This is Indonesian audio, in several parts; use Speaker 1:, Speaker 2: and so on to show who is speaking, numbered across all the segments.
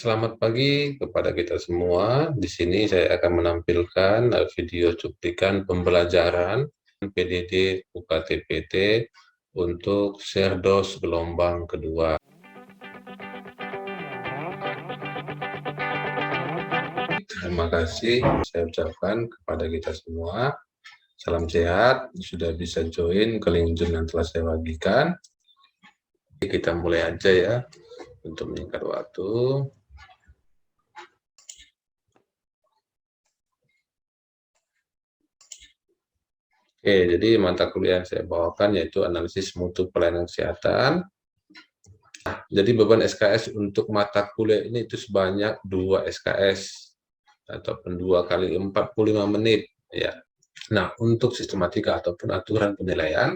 Speaker 1: Selamat pagi kepada kita semua. Di sini saya akan menampilkan video cuplikan pembelajaran PDD UKT-PT untuk Serdos gelombang kedua. Terima kasih saya ucapkan kepada kita semua. Salam sehat, sudah bisa join ke link Zoom yang telah saya bagikan. Kita mulai aja ya, untuk menyingkat waktu. Oke, jadi mata kuliah yang saya bawakan yaitu analisis mutu pelayanan kesehatan. Jadi beban SKS untuk mata kuliah ini itu sebanyak 2 SKS ataupun 2 kali 45 menit ya. Nah, untuk sistematika ataupun aturan penilaian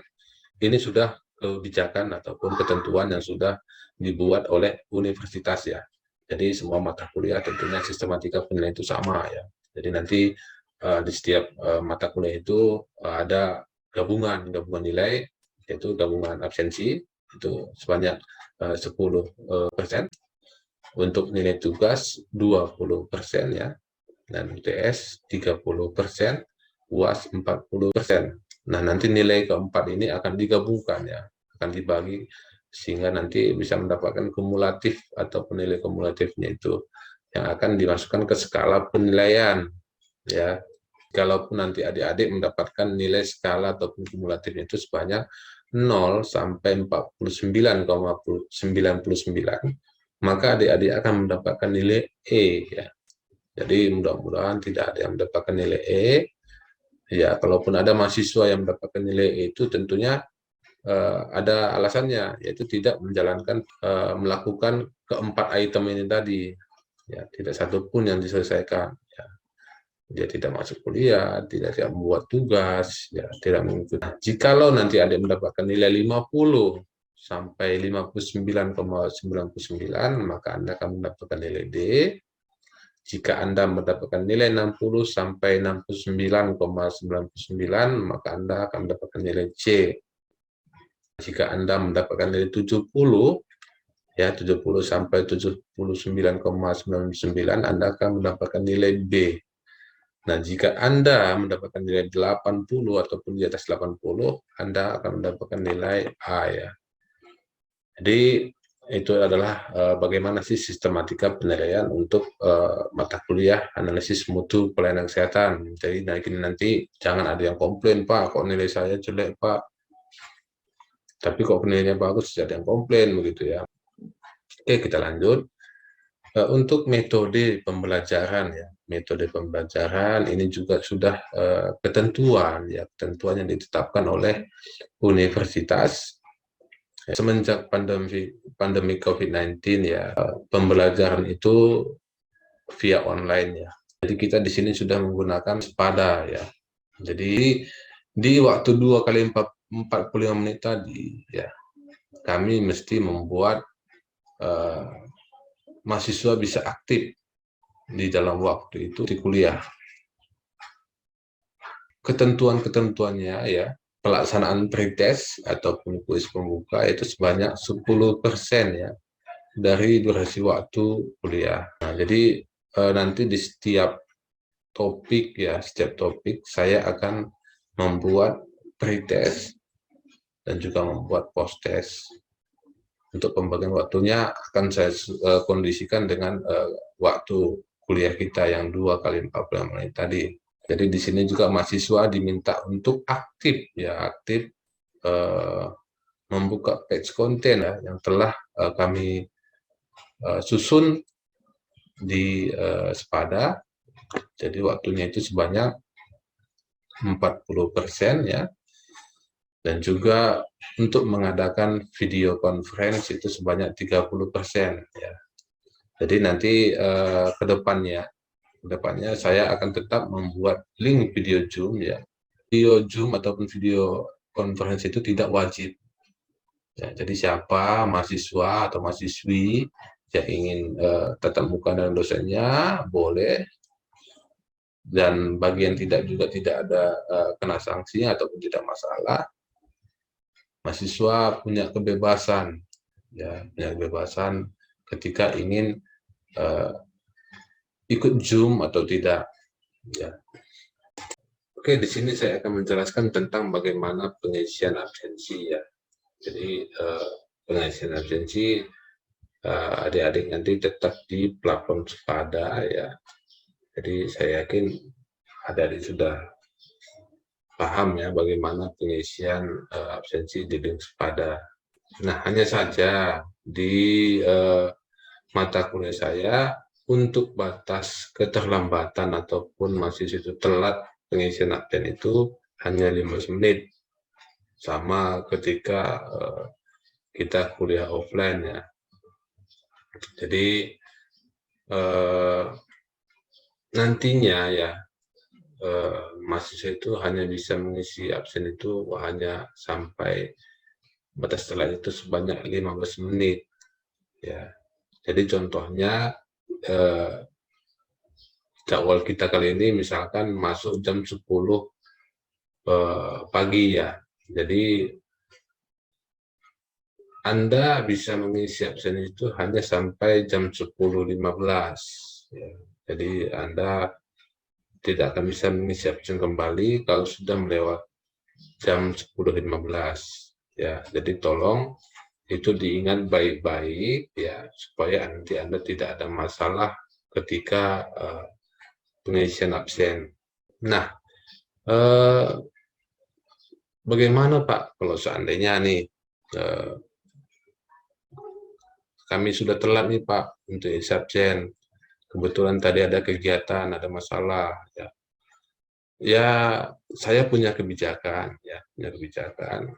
Speaker 1: ini sudah kebijakan ataupun ketentuan yang sudah dibuat oleh universitas ya. Jadi semua mata kuliah tentunya sistematika penilaian itu sama ya. Jadi nanti di setiap mata kuliah itu ada gabungan nilai, yaitu gabungan absensi itu sebanyak 10%, untuk nilai tugas 20% ya, dan UTS 30%, UAS 40%. Nah, nanti nilai keempat ini akan digabungkan ya, akan dibagi sehingga nanti bisa mendapatkan kumulatif atau nilai kumulatifnya itu yang akan dimasukkan ke skala penilaian ya. Kalaupun nanti adik-adik mendapatkan nilai skala ataupun kumulatifnya itu sebanyak 0 sampai 49,99, maka adik-adik akan mendapatkan nilai E ya. Jadi mudah-mudahan tidak ada yang mendapatkan nilai E. Ya, kalaupun ada mahasiswa yang mendapatkan nilai E itu tentunya ada alasannya, yaitu tidak menjalankan melakukan keempat item ini tadi. Ya, tidak satupun yang diselesaikan. Ya. Dia tidak masuk kuliah, tidak membuat tugas, ya, tidak mengikuti. Nah, jikalau nanti ada mendapatkan nilai 50 sampai 59,99, maka Anda akan mendapatkan nilai D. Jika Anda mendapatkan nilai 60 sampai 69,99, maka Anda akan mendapatkan nilai C. Jika Anda mendapatkan nilai 70, ya 70 sampai 79,99, Anda akan mendapatkan nilai B. Nah, jika Anda mendapatkan nilai 80 ataupun di atas 80, Anda akan mendapatkan nilai A ya. Jadi itu adalah bagaimana sih sistematika penilaian untuk mata kuliah analisis mutu pelayanan kesehatan. Jadi nanti jangan ada yang komplain, Pak, kok nilai saya jelek, Pak. Tapi kok penilaiannya bagus, ada yang komplain begitu ya. Oke, kita lanjut. Untuk metode pembelajaran ya, metode pembelajaran ini juga sudah ketentuan yang ditetapkan oleh universitas. Semenjak pandemi COVID-19 ya, pembelajaran itu via online ya. Jadi kita di sini sudah menggunakan Spada ya. Jadi di waktu 2 kali 45 menit tadi ya, kami mesti membuat mahasiswa bisa aktif di dalam waktu itu di kuliah. Ketentuan-ketentuannya ya, pelaksanaan pretest ataupun kuis pembuka itu sebanyak 10% ya dari durasi waktu kuliah. Nah, jadi nanti di setiap topik ya, setiap topik saya akan membuat pretest dan juga membuat post-test. Untuk pembagian waktunya akan saya kondisikan dengan waktu kuliah kita yang 2 kali 45 menit tadi. Jadi di sini juga mahasiswa diminta untuk aktif ya, aktif membuka page konten ya, yang telah kami susun di Spada. Jadi waktunya itu sebanyak 40% ya. Dan juga untuk mengadakan video conference itu sebanyak 30% ya. Jadi nanti ke depannya saya akan tetap membuat link video Zoom ya. Video Zoom ataupun video conference itu tidak wajib. Ya, jadi siapa mahasiswa atau mahasiswi yang ingin tatap muka dengan dosennya boleh, dan bagi yang tidak juga tidak ada kena sanksi ataupun tidak masalah. Mahasiswa punya kebebasan ya, punya kebebasan ketika ingin uh, ikut Zoom atau tidak. Ya. Oke, di sini saya akan menjelaskan tentang bagaimana pengisian absensi ya. Jadi pengisian absensi adik-adik nanti tetap di platform Sepada ya. Jadi saya yakin adik-adik sudah paham ya bagaimana pengisian absensi di link Sepada. Nah, hanya saja di mata kuliah saya untuk batas keterlambatan ataupun mahasiswa itu telat pengisian absen itu hanya 15 menit. Sama ketika kita kuliah offline ya. Jadi nantinya ya mahasiswa itu hanya bisa mengisi absen itu hanya sampai batas telat itu sebanyak 15 menit ya. Jadi contohnya jadwal kita kali ini misalkan masuk jam 10 pagi ya. Jadi Anda bisa mengisi absen itu hanya sampai jam 10.15 ya. Jadi Anda tidak akan bisa mengisi absen kembali kalau sudah melewat jam 10.15 ya. Jadi tolong itu diingat baik-baik ya supaya nanti Anda tidak ada masalah ketika pengisian absen. Nah, bagaimana Pak kalau seandainya nih kami sudah telat nih Pak untuk isi absen, kebetulan tadi ada kegiatan, ada masalah ya. Ya, saya punya kebijakan ya, punya kebijakan.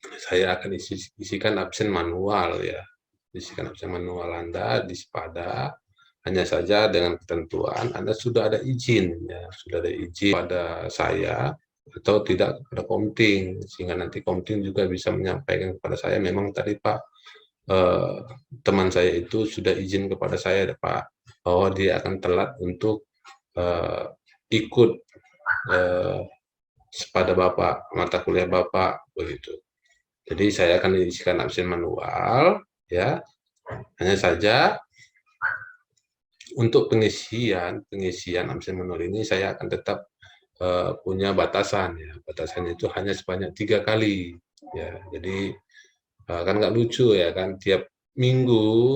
Speaker 1: Saya akan isikan absen manual ya. Isikan absen manual Anda di Sepada, hanya saja dengan ketentuan Anda sudah ada izin ya, sudah ada izin pada saya atau tidak ada Komting, sehingga nanti Komting juga bisa menyampaikan kepada saya memang tadi Pak teman saya itu sudah izin kepada saya Pak bahwa dia akan telat untuk ikut pada Bapak, mata kuliah Bapak, begitu. Jadi saya akan isikan absen manual, ya. Hanya saja untuk pengisian absen manual ini saya akan tetap punya batasan, ya. Batasan itu hanya sebanyak 3 kali, ya. Jadi kan nggak lucu ya kan tiap minggu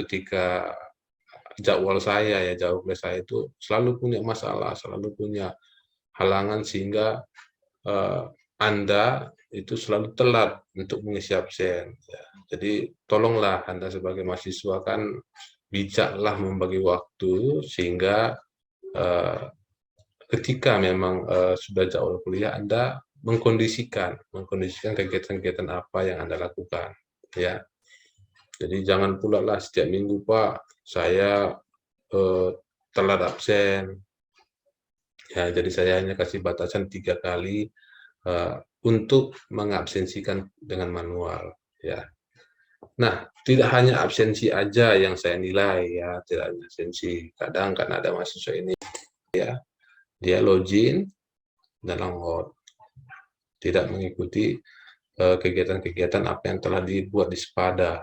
Speaker 1: ketika jadwal saya itu selalu punya masalah, selalu punya halangan sehingga Anda itu selalu telat untuk mengisi absen. Ya. Jadi tolonglah Anda sebagai mahasiswa kan bijaklah membagi waktu sehingga ketika memang sudah jadwal kuliah Anda mengkondisikan kegiatan-kegiatan apa yang Anda lakukan. Ya, jadi jangan pula lah setiap minggu Pak saya telat absen. Ya, jadi saya hanya kasih batasan 3 kali untuk mengabsensikan dengan manual. Ya. Nah, tidak hanya absensi aja yang saya nilai ya, tidak hanya absensi. Kadang kan ada mahasiswa ini ya, dia login dan log tidak mengikuti kegiatan-kegiatan apa yang telah dibuat di Sepada.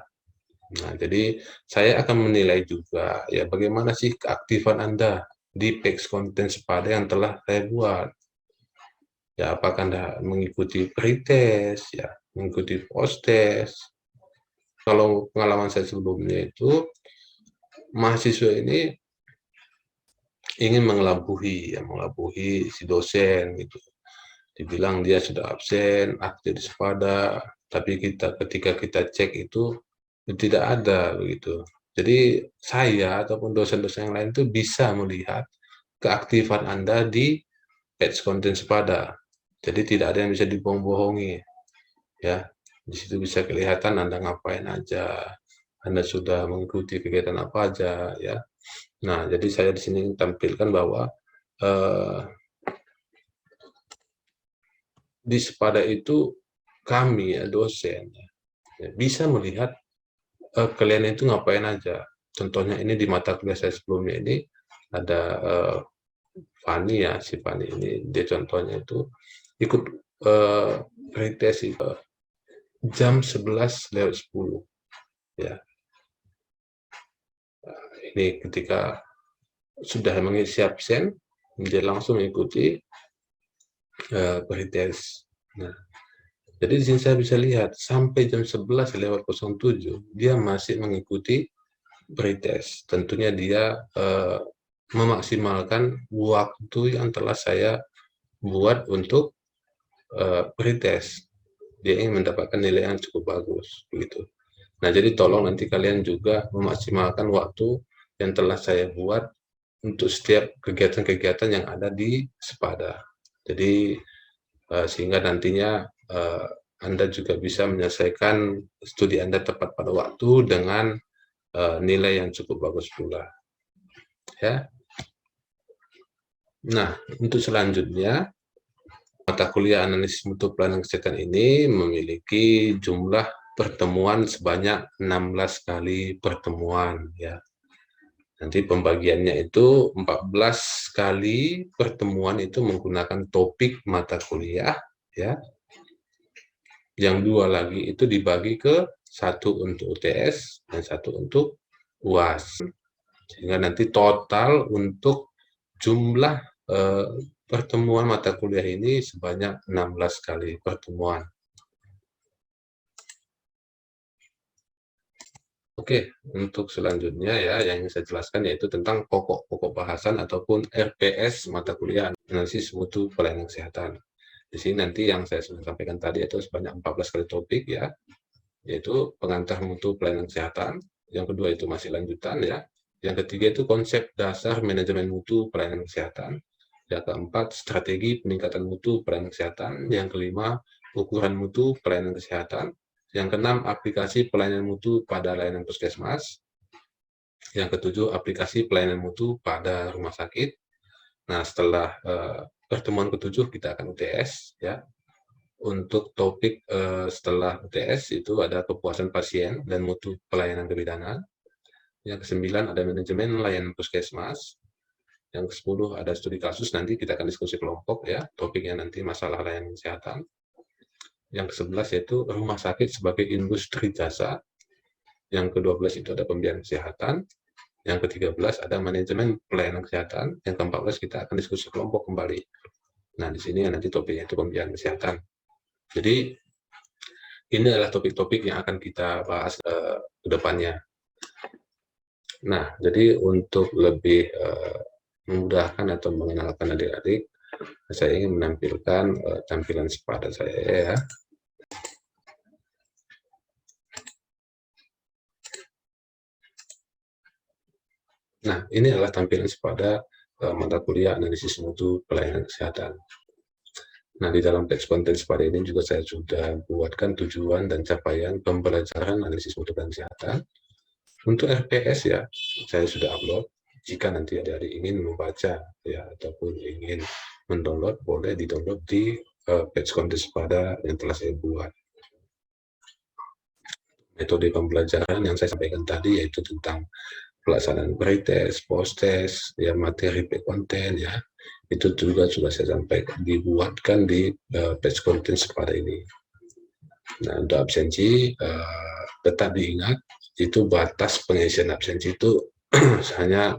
Speaker 1: Nah, jadi saya akan menilai juga ya bagaimana sih keaktifan Anda di PEX konten Sepada yang telah saya buat. Ya, apakah Anda mengikuti pretest, ya, mengikuti post-test. Kalau pengalaman saya sebelumnya itu, mahasiswa ini ingin mengelabuhi si dosen gitu. Dibilang dia sudah absen, aktif di Sepada, tapi ketika kita cek itu tidak ada begitu. Jadi saya ataupun dosen-dosen yang lain itu bisa melihat keaktifan Anda di page konten Sepada. Jadi tidak ada yang bisa dibohong-bohongi ya. Di situ bisa kelihatan Anda ngapain aja, Anda sudah mengikuti kegiatan apa aja ya. Nah, jadi saya di sini tampilkan bahwa di Sepada itu kami ya dosen ya, bisa melihat kalian itu ngapain aja. Contohnya ini di mata kuliah saya sebelumnya ini ada Fani ya, si Fani ini dia contohnya itu ikut pretest jam 11 lewat 10 ya. Ini ketika sudah mengisi absen, dia langsung mengikuti pretest. Nah, jadi di sini saya bisa lihat sampai jam 11:07 dia masih mengikuti pretest. Tentunya dia memaksimalkan waktu yang telah saya buat untuk pretest. Dia ingin mendapatkan nilai yang cukup bagus, begitu. Nah, jadi tolong nanti kalian juga memaksimalkan waktu yang telah saya buat untuk setiap kegiatan-kegiatan yang ada di Sepada. Jadi sehingga nantinya Anda juga bisa menyelesaikan studi Anda tepat pada waktu dengan nilai yang cukup bagus pula. Ya. Nah, untuk selanjutnya mata kuliah analisis mutu pelayanan kesehatan ini memiliki jumlah pertemuan sebanyak 16 kali pertemuan, ya. Nanti pembagiannya itu 14 kali pertemuan itu menggunakan topik mata kuliah, ya. Yang 2 lagi itu dibagi ke 1 untuk UTS dan 1 untuk UAS. Sehingga nanti total untuk jumlah pertemuan mata kuliah ini sebanyak 16 kali pertemuan. Oke, untuk selanjutnya ya yang ingin saya jelaskan yaitu tentang pokok-pokok bahasan ataupun RPS mata kuliah analisis mutu pelayanan kesehatan. Di sini nanti yang saya sudah sampaikan tadi itu sebanyak 14 kali topik ya, yaitu pengantar mutu pelayanan kesehatan. Yang kedua itu masih lanjutan ya. Yang ketiga itu konsep dasar manajemen mutu pelayanan kesehatan. Yang keempat, strategi peningkatan mutu pelayanan kesehatan. Yang kelima, ukuran mutu pelayanan kesehatan. Yang keenam, aplikasi pelayanan mutu pada layanan puskesmas. Yang ketujuh, aplikasi pelayanan mutu pada rumah sakit. Nah, setelah pertemuan ketujuh, kita akan UTS. Ya. Untuk topik setelah UTS itu ada kepuasan pasien dan mutu pelayanan kebidanan. Yang kesembilan, ada manajemen layanan puskesmas. Yang ke-10 ada studi kasus, nanti kita akan diskusi kelompok ya, topiknya nanti masalah layanan kesehatan. Yang ke-11 yaitu rumah sakit sebagai industri jasa. Yang ke-12 itu ada pembiayaan kesehatan. Yang ke-13 ada manajemen pelayanan kesehatan. Yang ke-14 kita akan diskusi kelompok kembali. Nah, di sini nanti topiknya itu pembiayaan kesehatan. Jadi ini adalah topik-topik yang akan kita bahas ke depannya. Nah, jadi untuk lebih memudahkan atau mengenalkan adik-adik, saya ingin menampilkan tampilan Sepada saya ya. Nah, ini adalah tampilan Sepada mata kuliah analisis mutu pelayanan kesehatan. Nah, di dalam teks konten Sepada ini juga saya sudah buatkan tujuan dan capaian pembelajaran analisis mutu pelayanan kesehatan. Untuk RPS ya, saya sudah upload. Jika nanti adik-adik ingin membaca ya ataupun ingin mendownload, boleh di-download di page konten Sepada yang telah saya buat. Metode pembelajaran yang saya sampaikan tadi yaitu tentang pelaksanaan pretest, post-test, ya materi konten ya, itu juga sudah saya sampaikan, dibuatkan di page konten Sepada ini. Nah, untuk absensi tetap diingat itu batas pengisian absensi itu hanya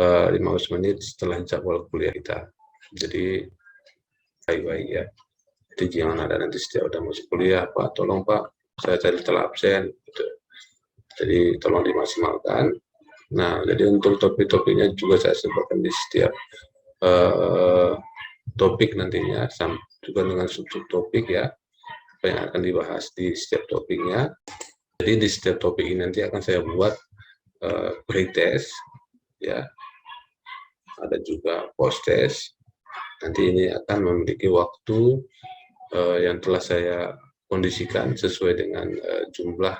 Speaker 1: 15 menit setelah jadwal kuliah kita. Jadi baik-baik ya. Jadi jangan ada nanti setiap udah masuk kuliah, Pak, tolong Pak, saya cari telah absen. Gitu. Jadi tolong dimaksimalkan. Nah, jadi untuk topik-topiknya juga saya sebutkan di setiap topik nantinya, juga dengan sub-sub topik ya, apa yang akan dibahas di setiap topiknya. Jadi di setiap topik ini nanti akan saya buat pretest ya, ada juga post-test. Nanti ini akan memiliki waktu yang telah saya kondisikan sesuai dengan jumlah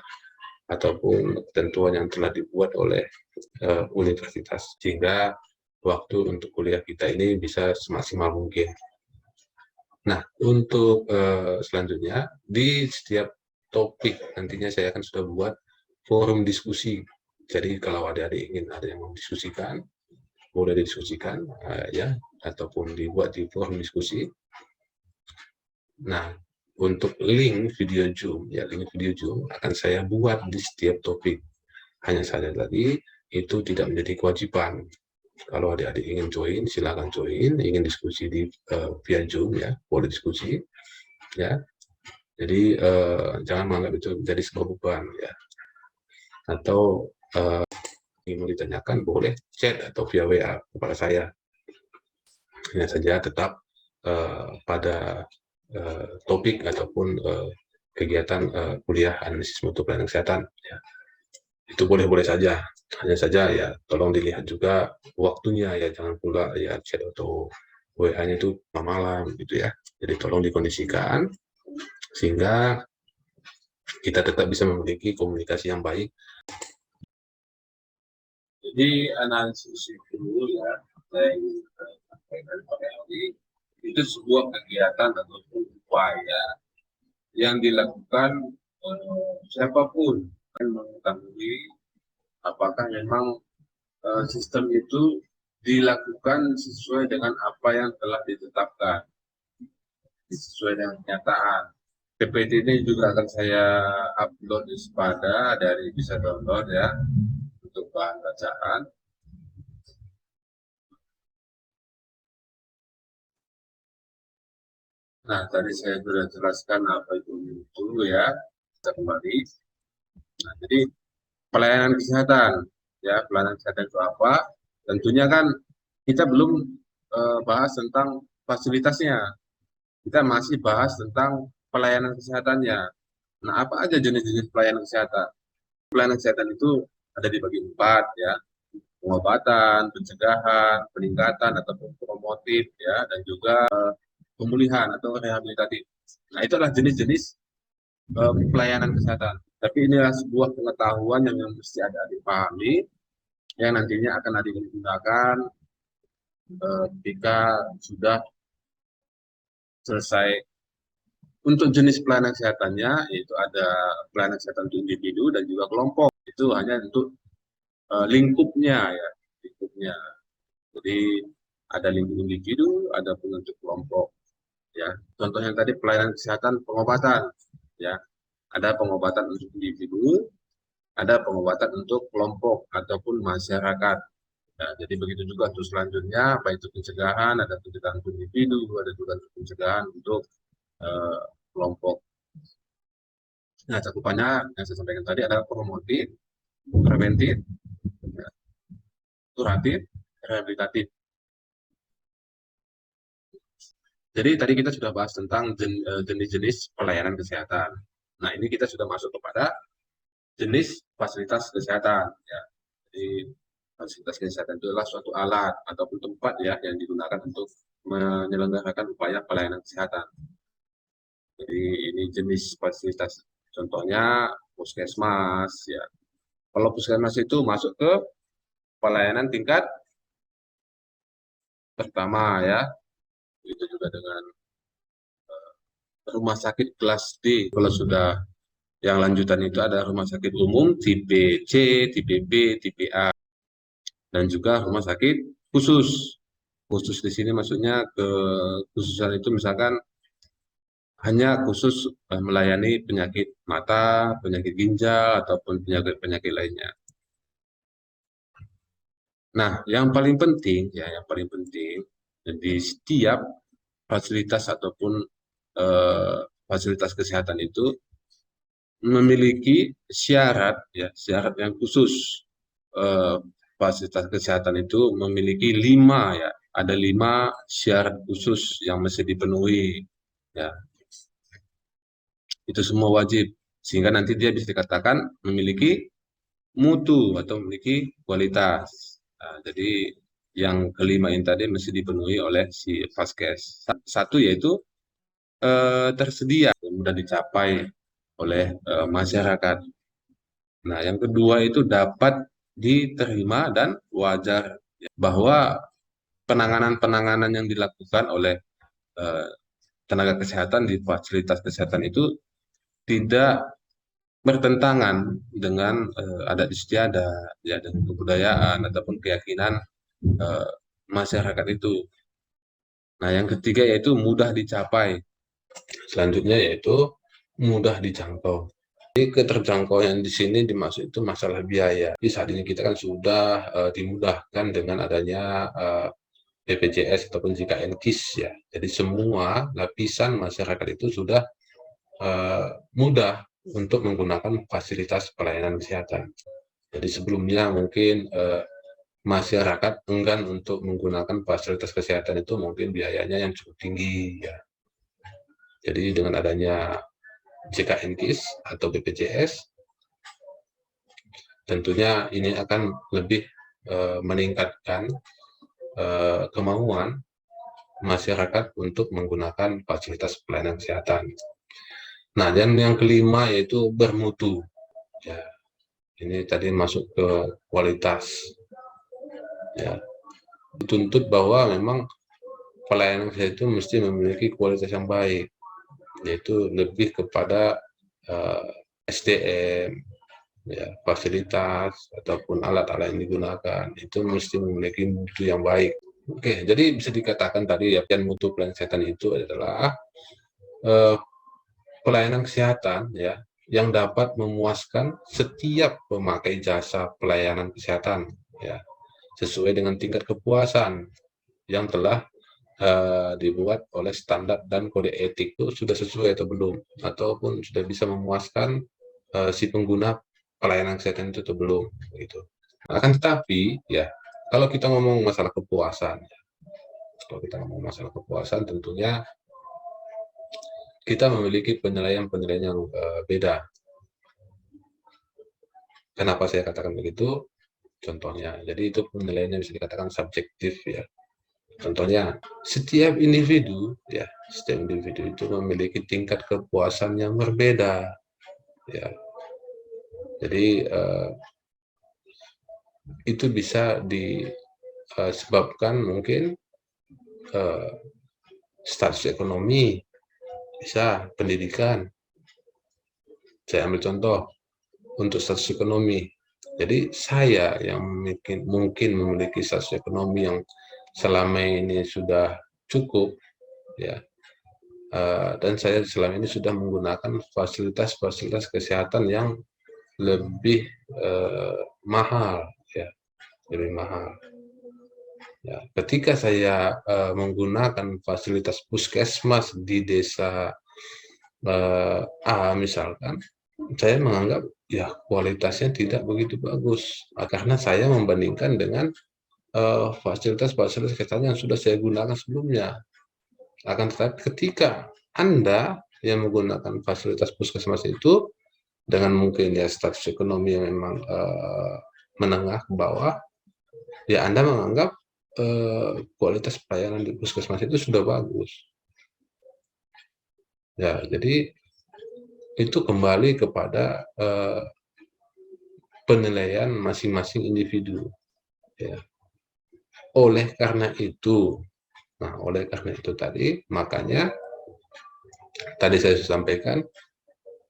Speaker 1: ataupun ketentuan yang telah dibuat oleh universitas, sehingga waktu untuk kuliah kita ini bisa semaksimal mungkin. Nah, untuk selanjutnya di setiap topik nantinya saya akan sudah buat forum diskusi. Jadi kalau adik-adik ingin ada yang mau diskusikan, boleh didiskusikan ya, ataupun dibuat di forum diskusi. Nah, untuk link video Zoom, ya link video Zoom akan saya buat di setiap topik. Hanya saja tadi itu tidak menjadi kewajiban. Kalau adik-adik ingin join, silakan join. Ingin diskusi di via Zoom ya, boleh diskusi ya. Jadi jangan menganggap itu menjadi sebuah beban ya. Atau ingin ditanyakan boleh chat atau via WA kepada saya. Hanya saja tetap pada topik ataupun kegiatan kuliah analisis mutu pelayanan kesehatan ya. Itu boleh-boleh saja, hanya saja ya tolong dilihat juga waktunya ya, jangan pula ya chat atau WA-nya itu malam gitu ya. Jadi tolong dikondisikan sehingga kita tetap bisa memiliki komunikasi yang baik. Jadi analisis itu ya, yang disampaikan Pak Eli, itu sebuah kegiatan ataupun upaya yang dilakukan siapapun akan mengetahui apakah memang sistem itu dilakukan sesuai dengan apa yang telah ditetapkan, sesuai dengan kenyataan. PPT ini juga akan saya upload di Sepada, dari bisa download ya untuk bahan bacaan. Nah, tadi saya sudah jelaskan apa itu mutu ya. Kita kembali. Nah, jadi pelayanan kesehatan ya, pelayanan kesehatan itu apa? Tentunya kan kita belum bahas tentang fasilitasnya. Kita masih bahas tentang pelayanan kesehatannya. Nah, apa aja jenis-jenis pelayanan kesehatan? Pelayanan kesehatan itu ada dibagi 4 ya. Pengobatan, pencegahan, peningkatan ataupun promotif ya, dan juga pemulihan atau rehabilitatif. Nah, itu adalah jenis-jenis pelayanan kesehatan. Tapi inilah sebuah pengetahuan yang mesti ada dipahami, yang nantinya akan digunakan ketika sudah selesai. Untuk jenis pelayanan kesehatannya, yaitu ada pelayanan kesehatan untuk individu dan juga kelompok. Itu hanya untuk lingkupnya ya, lingkupnya. Jadi ada lingkup individu, ada pun untuk kelompok. Ya, contohnya tadi pelayanan kesehatan pengobatan, ya, ada pengobatan untuk individu, ada pengobatan untuk kelompok ataupun masyarakat. Ya, jadi begitu juga untuk selanjutnya, baik itu pencegahan, ada pencegahan untuk individu, ada juga pencegahan untuk kelompok. Nah, cakupannya yang saya sampaikan tadi adalah promotif, preventif, ya, kuratif, rehabilitatif. Jadi tadi kita sudah bahas tentang jenis-jenis pelayanan kesehatan. Nah, ini kita sudah masuk kepada jenis fasilitas kesehatan. Ya. Jadi fasilitas kesehatan itu adalah suatu alat ataupun tempat ya yang digunakan untuk menyelenggarakan upaya pelayanan kesehatan. Jadi ini jenis fasilitas. Contohnya puskesmas ya. Kalau puskesmas itu masuk ke pelayanan tingkat pertama ya. Itu juga dengan rumah sakit kelas D. Kalau sudah yang lanjutan itu ada rumah sakit umum tipe C, tipe B, tipe A, dan juga rumah sakit khusus. Khusus di sini maksudnya kekhususan itu misalkan hanya khusus melayani penyakit mata, penyakit ginjal, ataupun penyakit-penyakit lainnya. Nah, yang paling penting ya, yang paling penting di setiap fasilitas ataupun fasilitas kesehatan itu memiliki syarat ya, syarat yang khusus. Fasilitas kesehatan itu memiliki 5 ya, ada 5 syarat khusus yang mesti dipenuhi ya. Itu semua wajib sehingga nanti dia bisa dikatakan memiliki mutu atau memiliki kualitas. Nah, jadi yang kelima ini tadi mesti dipenuhi oleh si Vaskes. Satu yaitu tersedia, mudah dicapai oleh masyarakat. Nah, yang kedua itu dapat diterima dan wajar, bahwa penanganan-penanganan yang dilakukan oleh tenaga kesehatan di fasilitas kesehatan itu tidak bertentangan dengan adat istiadat, ya, dengan kebudayaan ataupun keyakinan masyarakat itu. Nah, yang ketiga yaitu mudah dicapai. Selanjutnya yaitu mudah dijangkau. Jadi keterjangkauan di sini dimaksud itu masalah biaya. Di saat ini kita kan sudah dimudahkan dengan adanya BPJS ataupun JKN KIS ya. Jadi semua lapisan masyarakat itu sudah mudah untuk menggunakan fasilitas pelayanan kesehatan. Jadi sebelumnya mungkin masyarakat enggan untuk menggunakan fasilitas kesehatan itu mungkin biayanya yang cukup tinggi ya. Jadi dengan adanya JKN KIS atau BPJS, tentunya ini akan lebih meningkatkan kemauan masyarakat untuk menggunakan fasilitas pelayanan kesehatan. Nah, dan yang kelima yaitu bermutu. Ya, ini tadi masuk ke kualitas. Ya, dituntut bahwa memang pelayanan kesehatan itu mesti memiliki kualitas yang baik, yaitu lebih kepada SDM, ya, fasilitas ataupun alat-alat yang digunakan itu mesti memiliki mutu yang baik. Oke, jadi bisa dikatakan tadi ya, mutu pelayanan kesehatan itu adalah pelayanan kesehatan ya yang dapat memuaskan setiap pemakai jasa pelayanan kesehatan ya sesuai dengan tingkat kepuasan yang telah dibuat oleh standar dan kode etik itu sudah sesuai atau belum, ataupun sudah bisa memuaskan si pengguna pelayanan kesehatan itu atau belum gitu. Akan tetapi ya kalau kita ngomong masalah kepuasan, tentunya kita memiliki penilaian-penilaian yang beda. Kenapa saya katakan begitu? Contohnya, jadi itu penilaiannya bisa dikatakan subjektif ya. Contohnya, setiap individu itu memiliki tingkat kepuasan yang berbeda. Ya, jadi itu bisa disebabkan mungkin status ekonomi, bisa pendidikan. Saya ambil contoh untuk status ekonomi. Jadi saya yang mungkin memiliki status ekonomi yang selama ini sudah cukup, ya, dan saya selama ini sudah menggunakan fasilitas-fasilitas kesehatan yang lebih mahal, ya, lebih mahal. Ya, ketika saya menggunakan fasilitas puskesmas di desa A misalkan, saya menganggap ya kualitasnya tidak begitu bagus karena saya membandingkan dengan fasilitas-fasilitas kesehatan yang sudah saya gunakan sebelumnya. Akan tetapi ketika Anda yang menggunakan fasilitas puskesmas itu dengan mungkin ya status ekonomi yang memang menengah ke bawah, ya Anda menganggap kualitas pelayanan di puskesmas itu sudah bagus. Ya, jadi itu kembali kepada penilaian masing-masing individu. Ya. Oleh karena itu tadi, makanya tadi saya sudah sampaikan,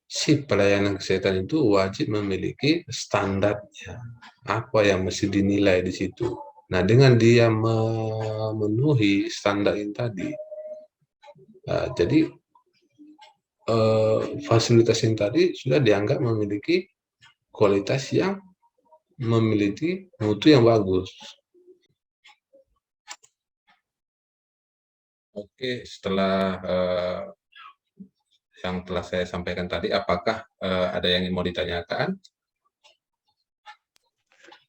Speaker 1: si pelayanan kesehatan itu wajib memiliki standarnya, apa yang mesti dinilai di situ. Nah, dengan dia memenuhi standar ini tadi, jadi fasilitas ini tadi sudah dianggap memiliki kualitas yang memiliki mutu yang bagus. Oke, setelah yang telah saya sampaikan tadi, apakah ada yang mau ditanyakan?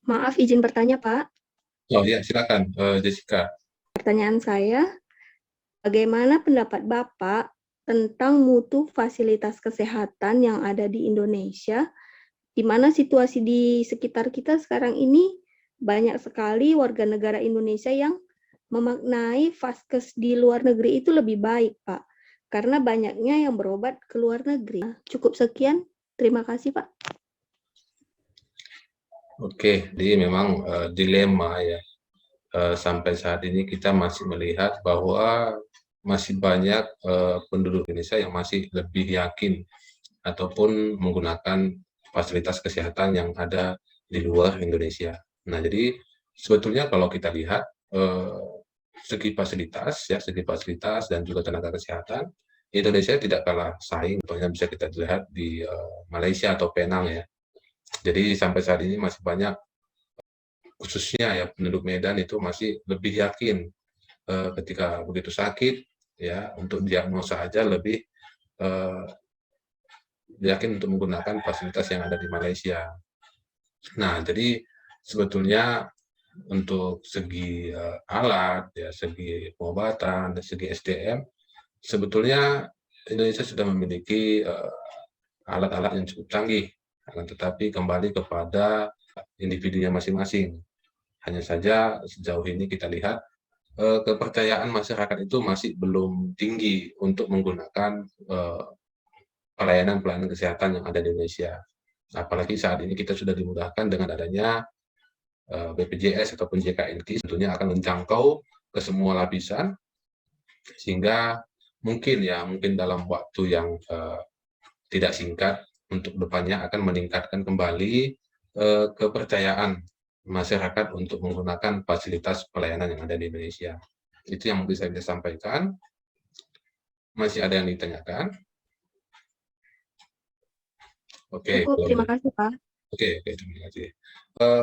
Speaker 2: Maaf, izin bertanya, Pak.
Speaker 1: Oh ya, silakan, Jessica.
Speaker 2: Pertanyaan saya, bagaimana pendapat Bapak tentang mutu fasilitas kesehatan yang ada di Indonesia, di mana situasi di sekitar kita sekarang ini banyak sekali warga negara Indonesia yang memaknai vaskes di luar negeri itu lebih baik, Pak, karena banyaknya yang berobat ke luar negeri. Cukup sekian, terima kasih, Pak.
Speaker 1: Oke, jadi memang dilema ya. Sampai saat ini kita masih melihat bahwa masih banyak penduduk Indonesia yang masih lebih yakin ataupun menggunakan fasilitas kesehatan yang ada di luar Indonesia. Nah, jadi sebetulnya kalau kita lihat segi fasilitas dan juga tenaga kesehatan Indonesia tidak kalah saing, contohnya bisa kita lihat di Malaysia atau Penang ya. Jadi sampai saat ini masih banyak, khususnya ya penduduk Medan itu masih lebih yakin ketika begitu sakit ya, untuk diagnosa aja lebih yakin untuk menggunakan fasilitas yang ada di Malaysia. Nah, jadi sebetulnya untuk segi alat, ya, segi pengobatan, dan segi SDM, sebetulnya Indonesia sudah memiliki alat-alat yang cukup canggih, akan tetapi kembali kepada individunya masing-masing. Hanya saja sejauh ini kita lihat kepercayaan masyarakat itu masih belum tinggi untuk menggunakan pelayanan-pelayanan kesehatan yang ada di Indonesia. Apalagi saat ini kita sudah dimudahkan dengan adanya BPJS ataupun JKNK, tentunya akan menjangkau ke semua lapisan, sehingga mungkin dalam waktu yang tidak singkat untuk depannya akan meningkatkan kembali kepercayaan masyarakat untuk menggunakan fasilitas pelayanan yang ada di Indonesia. Itu yang bisa saya sampaikan. Masih ada yang ditanyakan? Oke,
Speaker 2: Cukup, terima kasih Pak.
Speaker 1: Oke, terima kasih.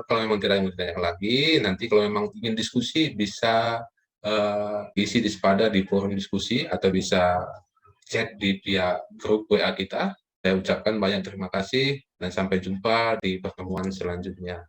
Speaker 1: Kalau memang tidak ada yang ditanyakan lagi, nanti kalau memang ingin diskusi bisa isi di Spada di forum diskusi atau bisa chat di via grup WA kita. Saya ucapkan banyak terima kasih dan sampai jumpa di pertemuan selanjutnya.